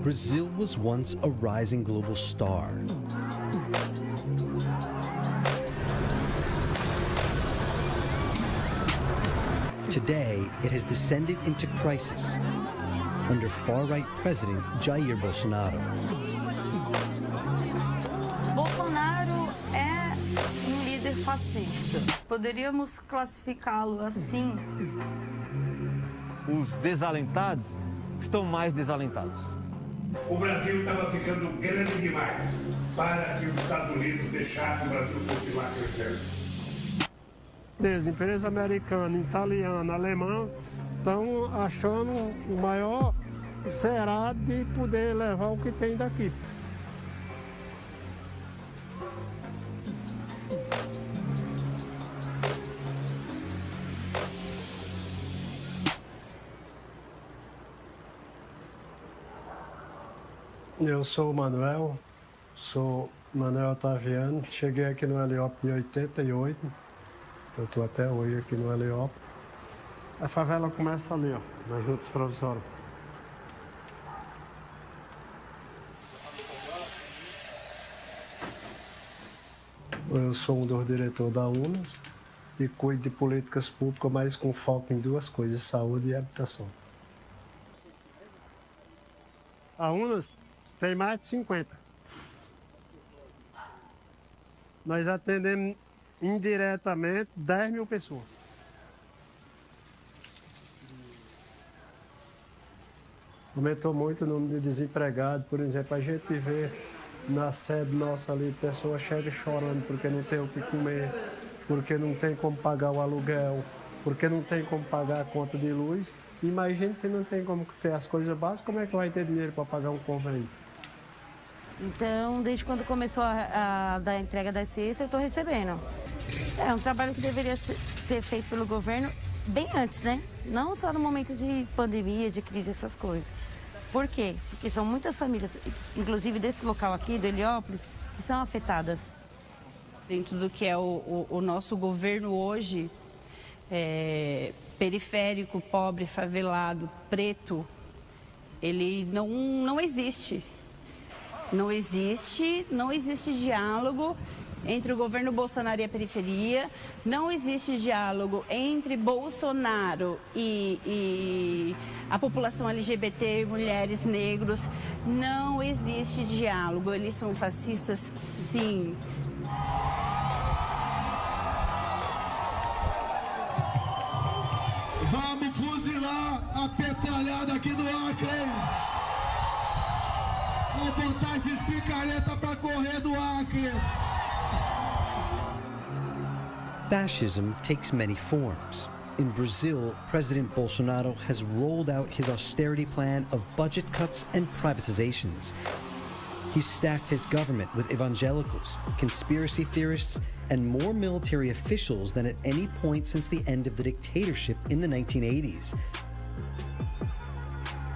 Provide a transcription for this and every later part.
Brazil was once a rising global star. Today, it has descended into crisis under far-right President Jair Bolsonaro. Bolsonaro é líder fascista. Poderíamos classificá-lo assim? Os desalentados estão mais desalentados. O Brasil estava ficando grande demais para que os Estados Unidos deixassem o Brasil continuar crescendo. As empresas americanas, italianas, alemãs estão achando o maior cerado de poder levar o que tem daqui. Eu sou o Manuel Otaviano, cheguei aqui no Heliópolis em 88, eu estou até hoje aqui no Heliópolis. A favela começa ali, ó, nas juntas provisórias. Eu sou um dos diretores da UNAS e cuido de políticas públicas, mas com foco em duas coisas, saúde e habitação. A UNAS tem mais de 50. Nós atendemos indiretamente 10 mil pessoas. Aumentou muito o número de desempregados. Por exemplo, a gente vê na sede nossa ali, pessoas chegam chorando porque não tem o que comer, porque não tem como pagar o aluguel, porque não tem como pagar a conta de luz. Imagine se não tem como ter as coisas básicas, como é que vai ter dinheiro para pagar um convênio? Então, desde quando começou a dar a entrega das cestas, eu estou recebendo. É um trabalho que deveria ser feito pelo governo bem antes, né? Não só no momento de pandemia, de crise, essas coisas. Por quê? Porque são muitas famílias, inclusive desse local aqui, do Heliópolis, que são afetadas. Dentro do que é o nosso governo hoje, periférico, pobre, favelado, preto, ele não existe. Não existe diálogo entre o governo Bolsonaro e a periferia, não existe diálogo entre Bolsonaro e a população LGBT, mulheres, negros, não existe diálogo, eles são fascistas, sim. Vamos fuzilar a petralhada aqui do Acre, hein? Vamos botar esses picareta pra correr do Acre. Fascism takes many forms. In Brazil, President Bolsonaro has rolled out his austerity plan of budget cuts and privatizations. He's stacked his government with evangelicals, conspiracy theorists, and more military officials than at any point since the end of the dictatorship in the 1980s.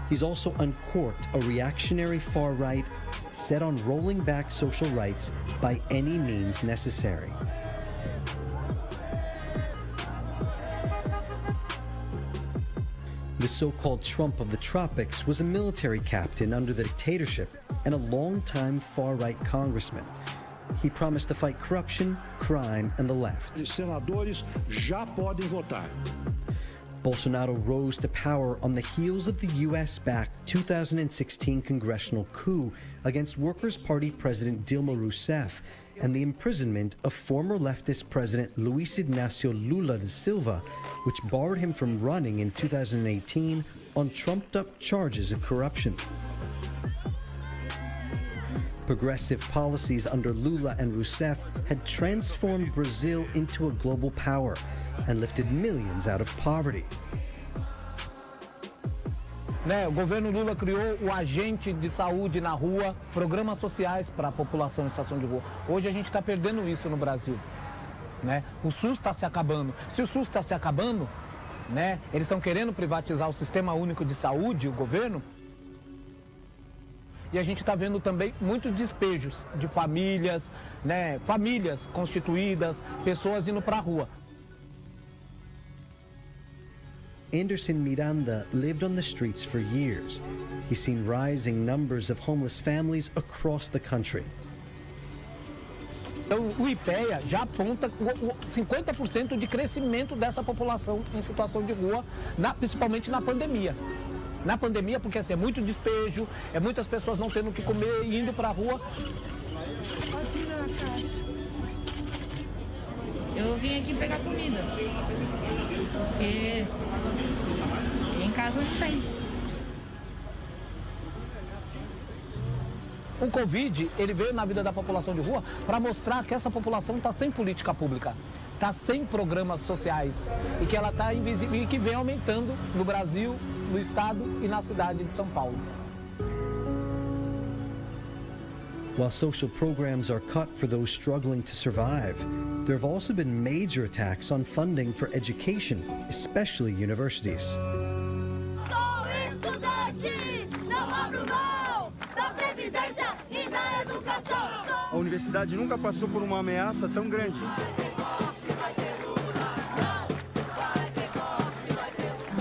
He's also uncorked a reactionary far right set on rolling back social rights by any means necessary. The so-called Trump of the tropics was a military captain under the dictatorship and a long-time far-right congressman. He promised to fight corruption, crime, and the left. Os senadores já podem votar. Bolsonaro rose to power on the heels of the US-backed 2016 congressional coup against Workers' Party President Dilma Rousseff and the imprisonment of former leftist President Luiz Inácio Lula da Silva, which barred him from running in 2018 on trumped-up charges of corruption. Progressive policies under Lula and Rousseff had transformed Brazil into a global power and lifted millions out of poverty. O governo Lula criou o agente de saúde na rua, programas sociais para a população em situação de rua. Hoje a gente está perdendo isso no Brasil. O SUS está se acabando. Se o SUS está se acabando, eles estão querendo privatizar o Sistema Único de Saúde, o governo. E a gente está vendo também muitos despejos de famílias, famílias constituídas, pessoas indo para a rua. Anderson Miranda lived on the streets for years. He's seen rising numbers of homeless families across the country. Então, o IPEA já aponta 50% de crescimento dessa população em situação de rua, principalmente na pandemia. Na pandemia, porque assim, é muito despejo, é muitas pessoas não tendo o que comer e indo para a rua. Eu vim aqui pegar comida, porque em casa não tem. O Covid, ele veio na vida da população de rua para mostrar que essa população está sem política pública, está sem programas sociais e que ela está invisível e que vem aumentando no Brasil, no estado e na cidade de São Paulo. While social programs are cut for those struggling to survive, there have also been major attacks on funding for education, especially universities. Sou estudante, não abro mão da previdência e da educação. A universidade nunca passou por uma ameaça tão grande.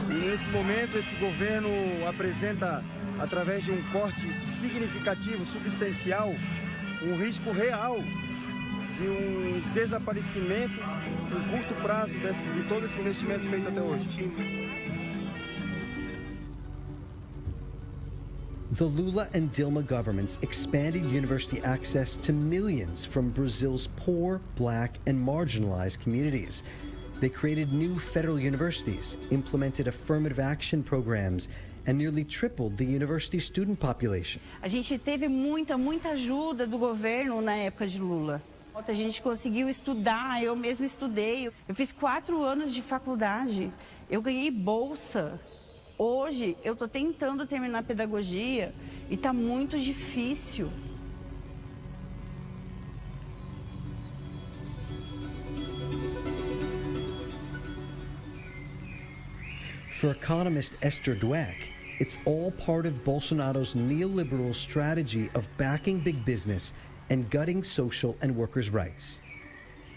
E nesse momento, esse governo apresenta, através de um corte significativo, substancial, um risco real de um desaparecimento em curto prazo de todo esse investimento feito até hoje. The Lula and Dilma governments expanded university access to millions from Brazil's poor, black, and marginalized communities. They created new federal universities, implemented affirmative action programs, and nearly tripled the university student population. A gente teve muita ajuda do governo na época de Lula. A gente conseguiu estudar, eu mesma estudei. Eu fiz 4 anos de faculdade, eu ganhei bolsa. Hoje eu estou tentando terminar a pedagogia e está muito difícil. For economist Esther Dweck, it's all part of Bolsonaro's neoliberal strategy of backing big business and gutting social and workers' rights.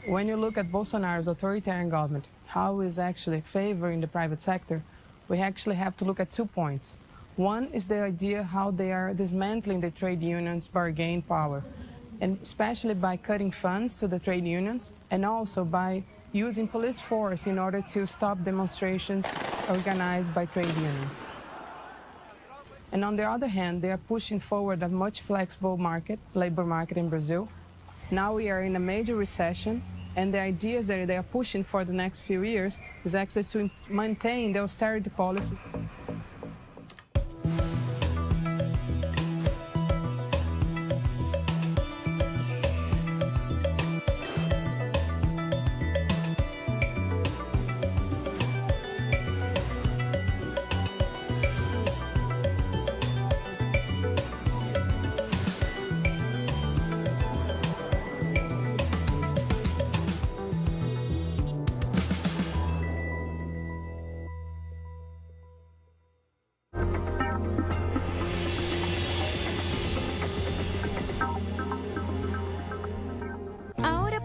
When you look at Bolsonaro's authoritarian government, how is actually favoring the private sector, we actually have to look at 2 points. One is the idea how they are dismantling the trade unions' bargain power, and especially by cutting funds to the trade unions, and also by using police force in order to stop demonstrations organized by trade unions. And on the other hand, they are pushing forward a much flexible labor market in Brazil. Now we are in a major recession, and the ideas that they are pushing for the next few years is actually to maintain the austerity policy.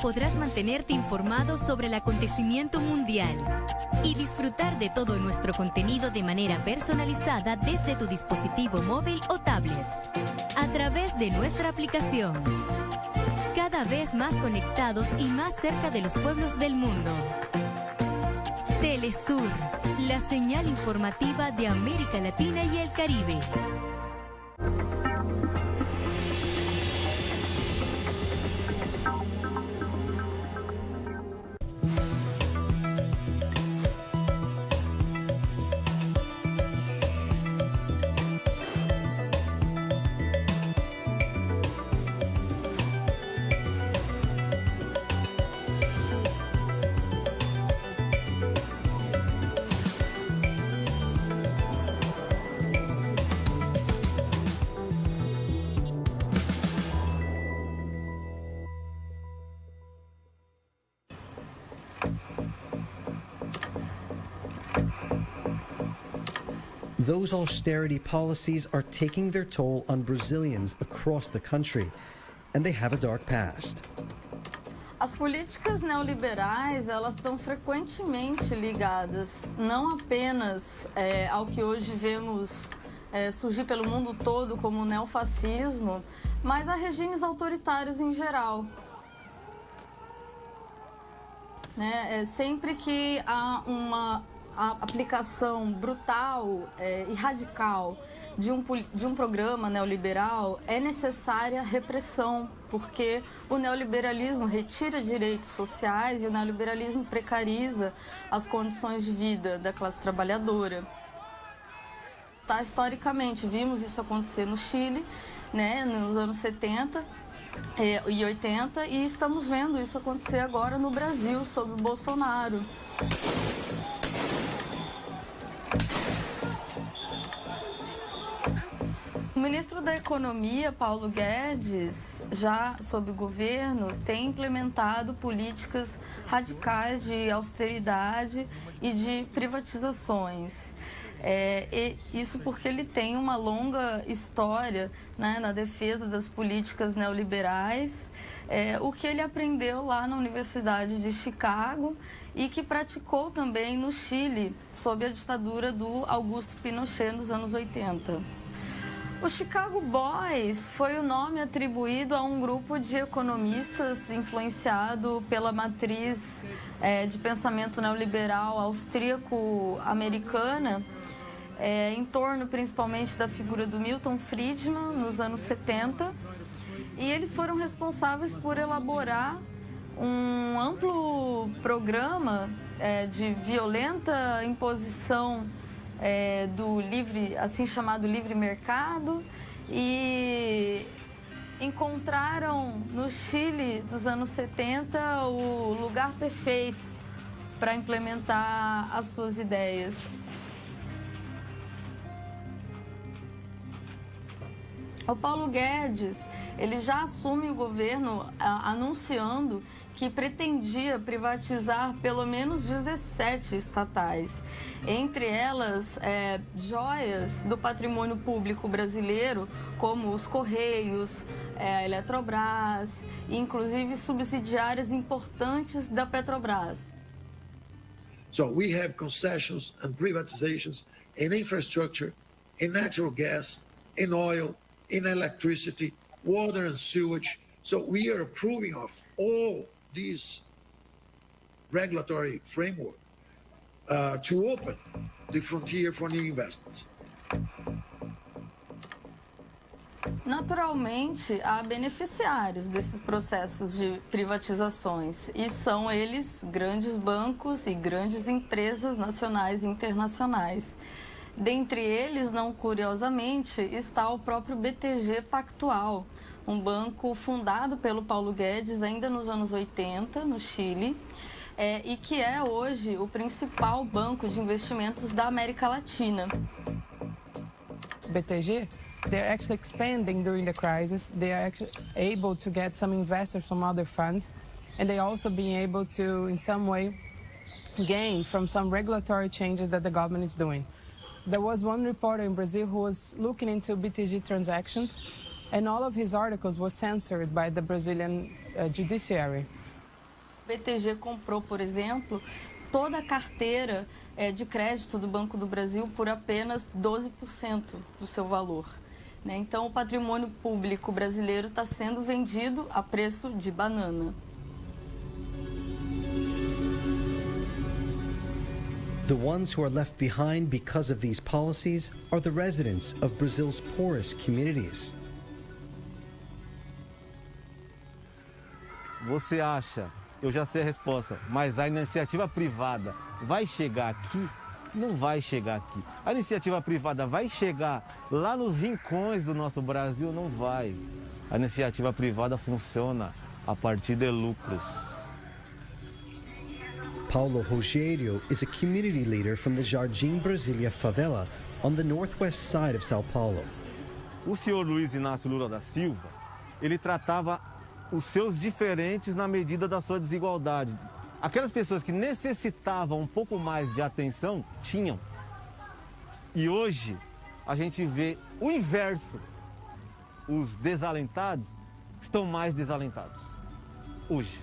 Podrás mantenerte informado sobre el acontecimiento mundial y disfrutar de todo nuestro contenido de manera personalizada desde tu dispositivo móvil o tablet, a través de nuestra aplicación. Cada vez más conectados y más cerca de los pueblos del mundo. Telesur, la señal informativa de América Latina y el Caribe. Those austerity policies are taking their toll on Brazilians across the country, and they have a dark past. As políticas neoliberais, elas estão frequentemente ligadas não apenas ao que hoje vemos surgir pelo mundo todo como o neofascismo, mas a regimes autoritários em geral. Sempre que há uma aplicação brutal e radical de um programa neoliberal, é necessária repressão, porque o neoliberalismo retira direitos sociais e o neoliberalismo precariza as condições de vida da classe trabalhadora. Historicamente, vimos isso acontecer no Chile, nos anos 70 e 80, e estamos vendo isso acontecer agora no Brasil, sob o Bolsonaro. O ministro da Economia, Paulo Guedes, já sob o governo, tem implementado políticas radicais de austeridade e de privatizações. Isso porque ele tem uma longa história na defesa das políticas neoliberais, o que ele aprendeu lá na Universidade de Chicago e que praticou também no Chile, sob a ditadura do Augusto Pinochet nos anos 80. O Chicago Boys foi o nome atribuído a um grupo de economistas influenciado pela matriz de pensamento neoliberal austríaco-americana, em torno principalmente da figura do Milton Friedman, nos anos 70, e eles foram responsáveis por elaborar um amplo programa de violenta imposição do assim chamado livre mercado, e encontraram no Chile dos anos 70 o lugar perfeito para implementar as suas ideias. O Paulo Guedes, ele já assume o governo anunciando que pretendia privatizar pelo menos 17 estatais, entre elas joias do patrimônio público brasileiro, como os Correios, a Eletrobras, e inclusive subsidiárias importantes da Petrobras. So we have concessions and privatizations in infrastructure, in natural gas, in oil, in electricity, water and sewage. So we are approving of all these regulatory framework to open the frontier for new investments. Naturalmente, há beneficiários desses processos de privatizações, e são eles grandes bancos e grandes empresas nacionais e internacionais. Dentre eles, não curiosamente, está o próprio BTG Pactual, um banco fundado pelo Paulo Guedes ainda nos anos 80, no Chile, e que é hoje o principal banco de investimentos da América Latina. BTG, they're actually expanding during the crisis. They are actually able to get some investors from other funds, and they also being able to, in some way, gain from some regulatory changes that the government is doing. There was one reporter in Brazil who was looking into BTG transactions, and all of his articles were censored by the Brazilian judiciary. BTG comprou, por exemplo, toda a carteira de crédito do Banco do Brasil por apenas 12% do seu valor. Então, o patrimônio público brasileiro está sendo vendido a preço de banana. The ones who are left behind because of these policies are the residents of Brazil's poorest communities. Você acha, eu já sei a resposta, mas a iniciativa privada vai chegar aqui? Não vai chegar aqui. A iniciativa privada vai chegar lá nos rincões do nosso Brasil? Não vai. A iniciativa privada funciona a partir de lucros. Paulo Rogério is a community leader from the Jardim Brasília favela on the northwest side of São Paulo. O senhor Luiz Inácio Lula da Silva, ele tratava os seus diferentes na medida da sua desigualdade. Aquelas pessoas que necessitavam um pouco mais de atenção, tinham. E hoje, a gente vê o inverso. Os desalentados estão mais desalentados. Hoje.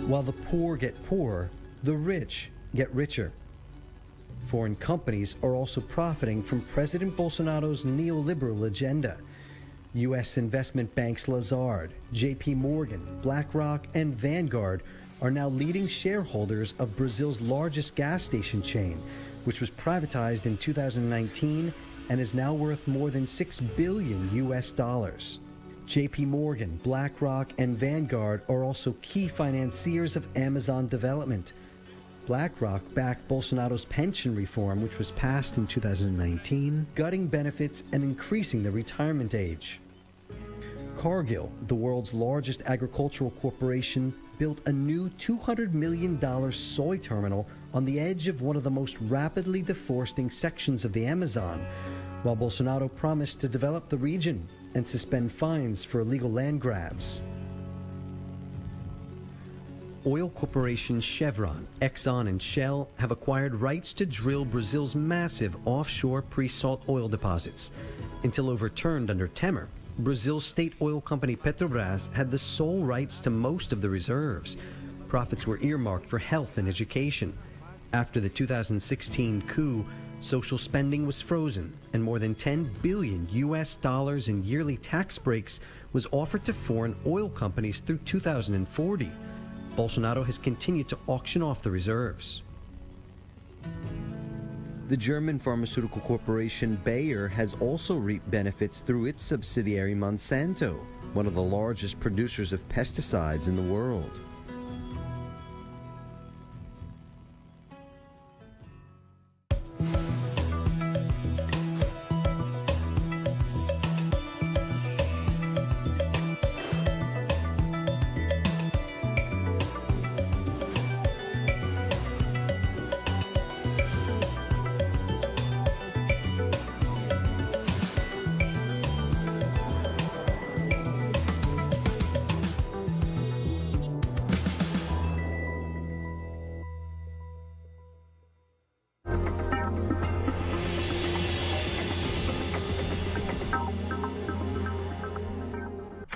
While the poor get poorer, the rich get richer. Foreign companies are also profiting from President Bolsonaro's neoliberal agenda. U.S. investment banks Lazard, J.P. Morgan, BlackRock, and Vanguard are now leading shareholders of Brazil's largest gas station chain, which was privatized in 2019 and is now worth more than $6 billion US. J.P. Morgan, BlackRock, and Vanguard are also key financiers of Amazon development. BlackRock backed Bolsonaro's pension reform, which was passed in 2019, gutting benefits and increasing the retirement age. Cargill, the world's largest agricultural corporation, built a new $200 million soy terminal on the edge of one of the most rapidly deforesting sections of the Amazon, while Bolsonaro promised to develop the region and suspend fines for illegal land grabs. Oil corporations Chevron, Exxon, and Shell have acquired rights to drill Brazil's massive offshore pre-salt oil deposits. Until overturned under Temer, Brazil's state oil company Petrobras had the sole rights to most of the reserves. Profits were earmarked for health and education. After the 2016 coup, social spending was frozen, and more than $10 billion US in yearly tax breaks was offered to foreign oil companies through 2040. Bolsonaro has continued to auction off the reserves. The German pharmaceutical corporation Bayer has also reaped benefits through its subsidiary Monsanto, one of the largest producers of pesticides in the world.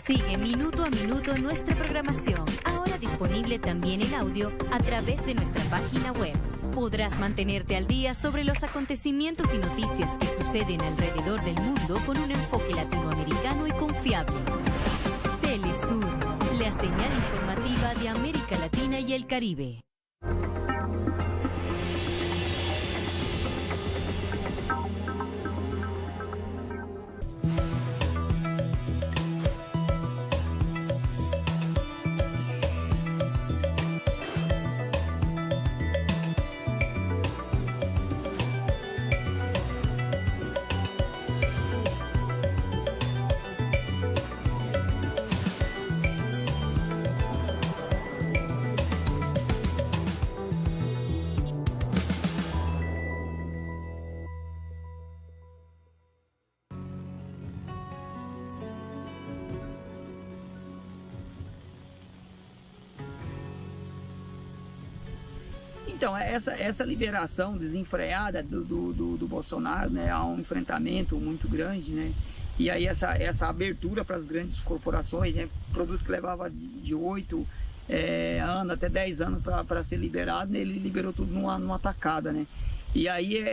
Sigue minuto a minuto nuestra programación, ahora disponible también en audio a través de nuestra página web. Podrás mantenerte al día sobre los acontecimientos y noticias que suceden alrededor del mundo con un enfoque latinoamericano y confiable. Telesur, la señal informativa de América Latina y el Caribe. Então, essa liberação desenfreada do Bolsonaro, né, há um enfrentamento muito grande, né, e aí essa abertura para as grandes corporações, né, produto que levava de 8 anos até 10 anos para ser liberado, né, ele liberou tudo numa tacada, né, e aí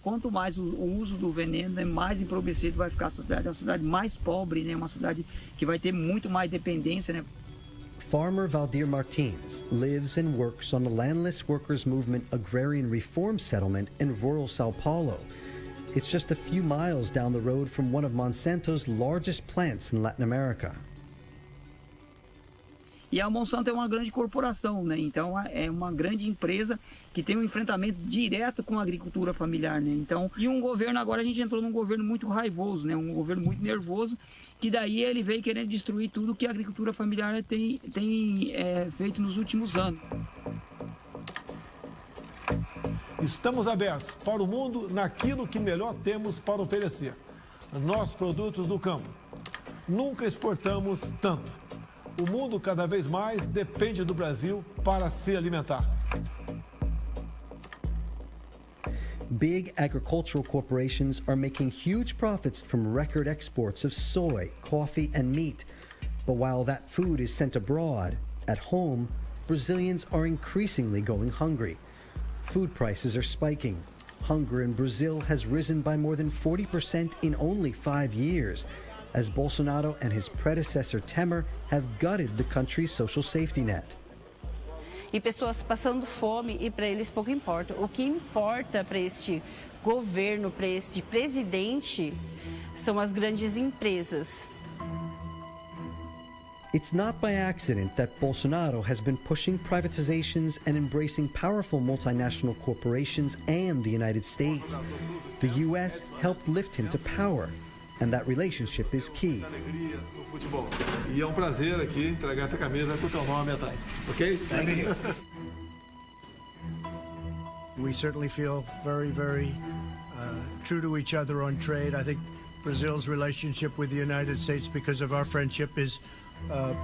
quanto mais o uso do veneno, né, mais empobrecido vai ficar a sociedade, uma sociedade mais pobre, né, uma sociedade que vai ter muito mais dependência, né. Farmer Valdir Martins lives and works on the Landless Workers Movement Agrarian Reform Settlement in rural Sao Paulo. It's just a few miles down the road from one of Monsanto's largest plants in Latin America. E a Monsanto é uma grande corporação, né? Então é uma grande empresa que tem um enfrentamento direto com a agricultura familiar, né? Então, e um governo, agora a gente entrou num governo muito raivoso, né? Um governo muito nervoso, que daí ele veio querendo destruir tudo que a agricultura familiar tem feito nos últimos anos. Estamos abertos para o mundo naquilo que melhor temos para oferecer. Nossos produtos do campo. Nunca exportamos tanto. O mundo cada vez mais depende do Brasil para se alimentar. Big agricultural corporations are making huge profits from record exports of soy, coffee, and meat. But while that food is sent abroad, at home, Brazilians are increasingly going hungry. Food prices are spiking. Hunger in Brazil has risen by more than 40% in only 5 years, as Bolsonaro and his predecessor Temer have gutted the country's social safety net. E pessoas passando fome, e para eles pouco importa. O que importa para este governo, para este presidente, são as grandes empresas. It's not by accident that Bolsonaro has been pushing privatizations and embracing powerful multinational corporations and the United States. The U.S. helped lift him to power, and that relationship is key. E é prazer aqui entregar essa camisa com o teu nome atrás, okay? Thank you. We certainly feel very, very true to each other on trade. I think Brazil's relationship with the United States, because of our friendship, is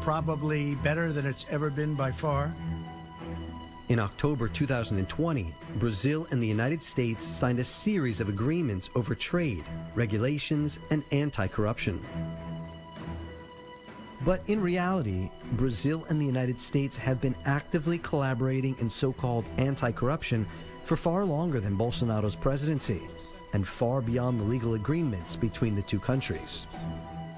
probably better than it's ever been by far. In October 2020, Brazil and the United States signed a series of agreements over trade, regulations, and anti-corruption. But in reality, Brazil and the United States have been actively collaborating in so-called anti-corruption for far longer than Bolsonaro's presidency, and far beyond the legal agreements between the two countries.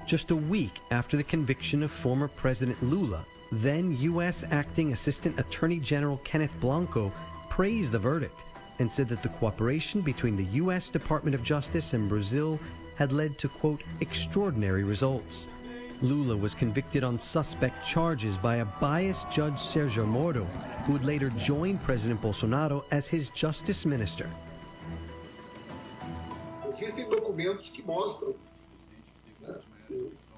Just a week after the conviction of former President Lula, then U.S. Acting Assistant Attorney General Kenneth Blanco praised the verdict and said that the cooperation between the U.S. Department of Justice and Brazil had led to, quote, extraordinary results. Lula was convicted on suspect charges by a biased Judge Sergio Moro, who would later join President Bolsonaro as his justice minister. Existem documentos que mostram, né,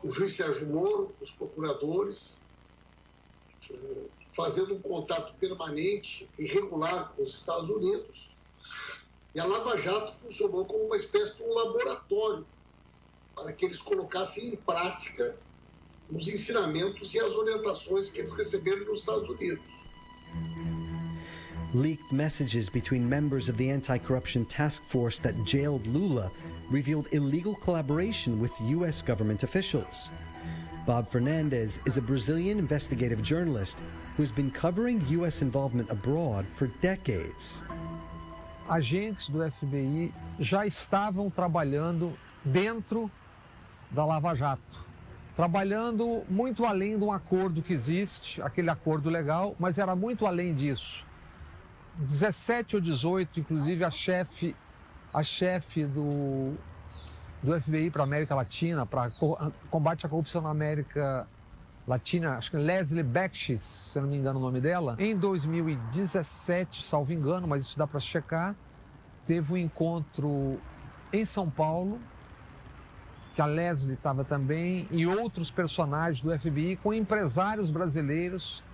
o juiz Sérgio Moro, os procuradores, fazendo contato permanente e regular com os Estados Unidos. E a Lava Jato funcionou como uma espécie de um laboratório para que eles colocassem em prática os ensinamentos e as orientações que eles receberam nos Estados Unidos. Leaked messages between members of the anti-corruption task force that jailed Lula revealed illegal collaboration with U.S. government officials. Bob Fernandez is a Brazilian investigative journalist who's been covering U.S. involvement abroad for decades. Agentes do FBI já estavam trabalhando dentro da Lava Jato, trabalhando muito além de um acordo que existe, aquele acordo legal, mas era muito além disso. 17 ou 18, inclusive a chefe do FBI para a América Latina, para combate à corrupção na América Latina, acho que Leslie Becks, se não me engano o nome dela, em 2017, salvo engano, mas isso dá para checar, teve um encontro em São Paulo, que a Leslie estava também, e outros personagens do FBI com empresários brasileiros,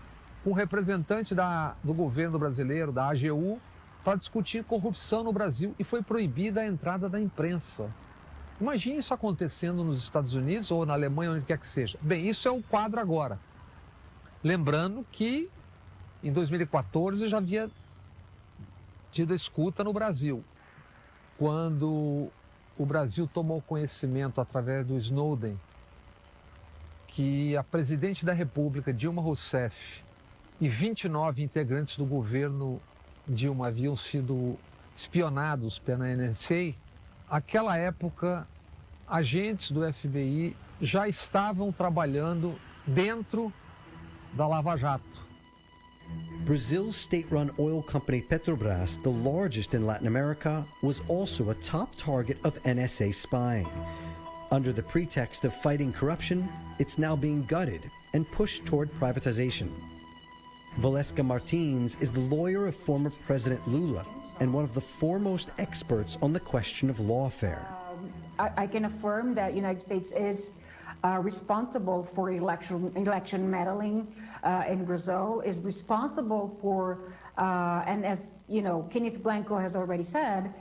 com representante do governo brasileiro, da AGU, para discutir corrupção no Brasil, e foi proibida a entrada da imprensa. Imagine isso acontecendo nos Estados Unidos ou na Alemanha, onde quer que seja. Bem, isso é o quadro agora. Lembrando que em 2014 já havia tido escuta no Brasil, quando o Brasil tomou conhecimento através do Snowden que a presidente da República, Dilma Rousseff, e 29 integrantes do governo Dilma haviam sido espionados pela NSA. Naquela época, agentes do FBI já estavam trabalhando dentro da Lava Jato. Brazil's state-run oil company Petrobras, the largest in Latin America, was also a top target of NSA spying. Under the pretext of fighting corruption, it's now being gutted and pushed toward privatization. Valesca Martins is the lawyer of former President Lula and one of the foremost experts on the question of lawfare. I can affirm that the United States is responsible for election meddling in Brazil, is responsible for, and as you know, Kenneth Blanco has already said,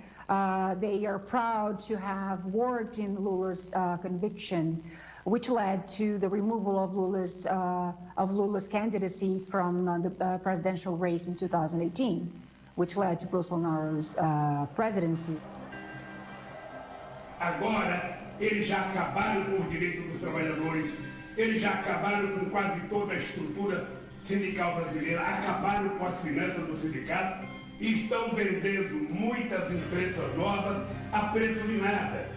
they are proud to have worked in Lula's conviction, which led to the removal of Lula's candidacy from the presidential race in 2018, which led to Bolsonaro's presidency. Agora, eles já acabaram com o direito dos trabalhadores, eles já acabaram com quase toda a estrutura sindical brasileira acabaram com as finanças do sindicato e estão vendendo muitas empresas novas a preço de nada.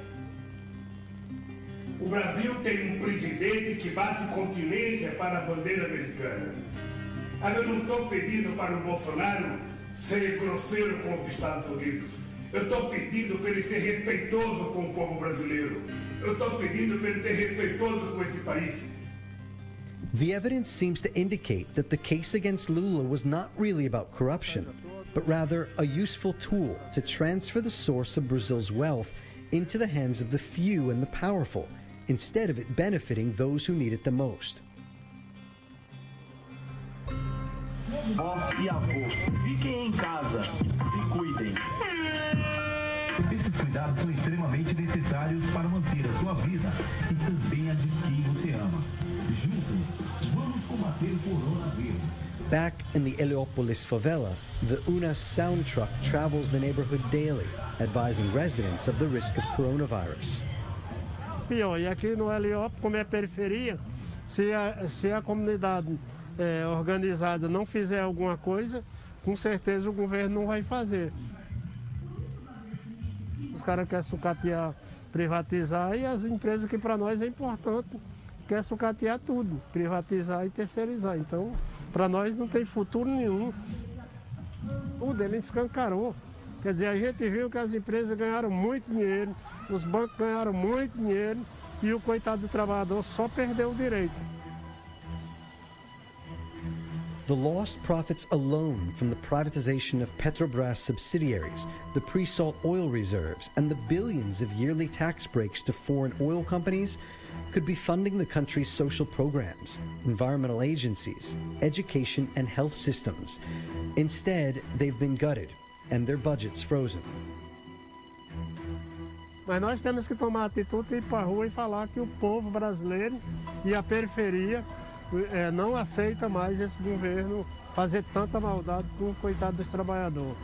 O Brasil tem um presidente que bate continência para a bandeira americana. Eu não estou pedindo para o Bolsonaro ser grosseiro com os Estados Unidos. Eu estou pedindo para ele ser respeitoso com o povo brasileiro. Eu estou pedindo para ele ser respeitoso com esse país. The evidence seems to indicate that the case against Lula was not really about corruption, but rather a useful tool to transfer the source of Brazil's wealth into the hands of the few and the powerful, instead of it benefiting those who need it the most. E avô, fiquem em casa, se cuidem. Esses cuidados são extremamente necessários para manter a sua vida e também a de quem você ama. Juntos, vamos combater o coronavírus. Back in the Heliópolis favela, the UNAS sound truck travels the neighborhood daily, advising residents of the risk of coronavirus. Pior, e aqui no Heliópolis, como é periferia, se a comunidade organizada não fizer alguma coisa, com certeza o governo não vai fazer. Os caras querem sucatear, privatizar, e as empresas que para nós é importante, querem sucatear tudo, privatizar e terceirizar. Então, para nós não tem futuro nenhum. Tudo ele escancarou. Quer dizer, a gente viu que as empresas ganharam muito dinheiro, os bancos ganharam muito dinheiro e o coitado do trabalhador só perdeu o direito. The lost profits alone from the privatization of Petrobras subsidiaries, the pre-salt oil reserves, and the billions of yearly tax breaks to foreign oil companies could be funding the country's social programs, environmental agencies, education and health systems. Instead, they've been gutted and their budgets frozen. Mas nós temos que tomar atitude e ir para a rua e falar que o povo brasileiro e a periferia não aceita mais esse governo fazer tanta maldade com o coitado dos trabalhadores.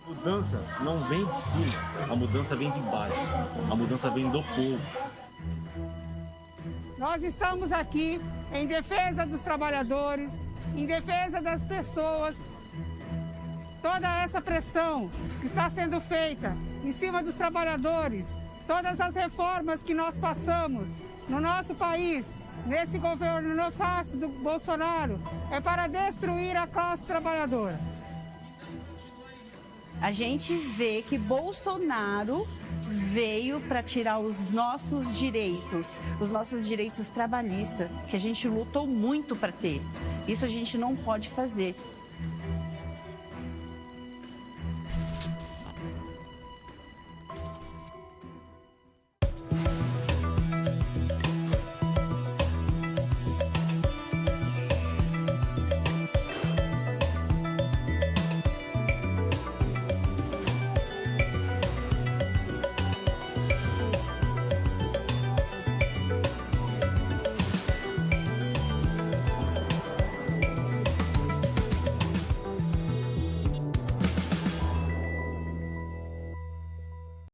A mudança não vem de cima, a mudança vem de baixo, a mudança vem do povo. Nós estamos aqui em defesa dos trabalhadores, em defesa das pessoas. Toda essa pressão que está sendo feita em cima dos trabalhadores, todas as reformas que nós passamos no nosso país, nesse governo nefasto do Bolsonaro, é para destruir a classe trabalhadora. A gente vê que Bolsonaro veio para tirar os nossos direitos trabalhistas, que a gente lutou muito para ter. Isso a gente não pode fazer.